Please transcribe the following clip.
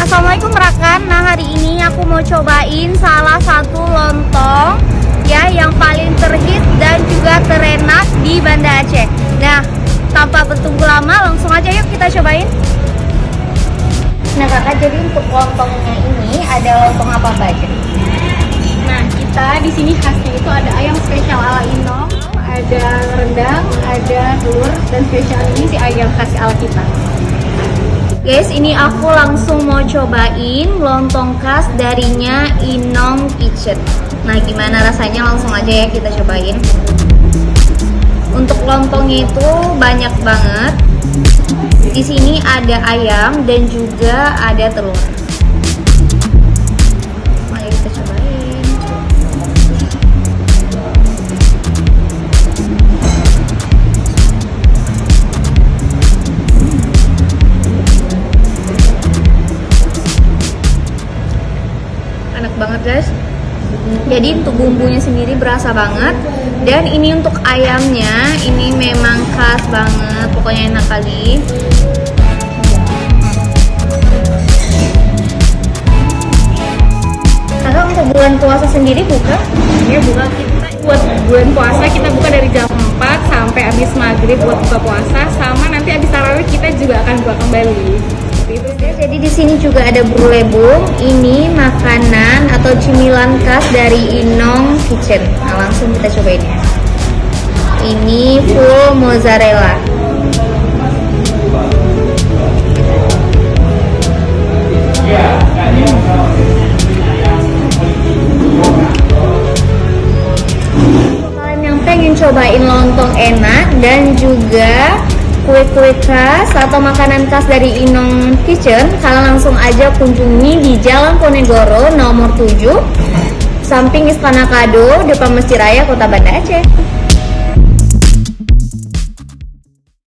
Assalamualaikum rekan. Nah, hari ini aku mau cobain salah satu lontong ya yang paling terhit dan juga terenak di Banda Aceh. Nah, tanpa bertunggu lama langsung aja yuk kita cobain. Nah kakak, jadi untuk lontongnya ini ada lontong apa aja? Nah, kita di sini khasnya itu ada ayam spesial ala Inong, ada rendang, ada telur, dan spesial ini si ayam khas ala kita. Guys, ini aku langsung mau cobain lontong khas darinya Inong Kitchen. Nah, gimana rasanya? Langsung aja ya kita cobain. Untuk lontongnya itu banyak banget. Di sini ada ayam dan juga ada telur. Mari kita cobain. Enak banget guys. Jadi untuk bumbunya sendiri berasa banget. Dan ini untuk ayamnya, ini memang khas banget. Pokoknya enak kali. Kakak, untuk bulan puasa sendiri buka? Ya, buka kita buat bulan puasa kita buka dari jam 4 sampai habis maghrib buat buka puasa, sama nanti habis tarawih kita juga akan buka kembali. Jadi di sini juga ada brulebung. Ini makanan atau cemilan khas dari Inong Kitchen. Nah, langsung kita cobain ya. Ini full mozzarella. Kalian yang pengen cobain lontong enak dan juga kue-kue khas atau makanan khas dari Inong Kitchen, kalian langsung aja kunjungi di Jalan Ponegoro nomor 7, samping Istana Kado, depan Masjid Raya Kota Banda Aceh.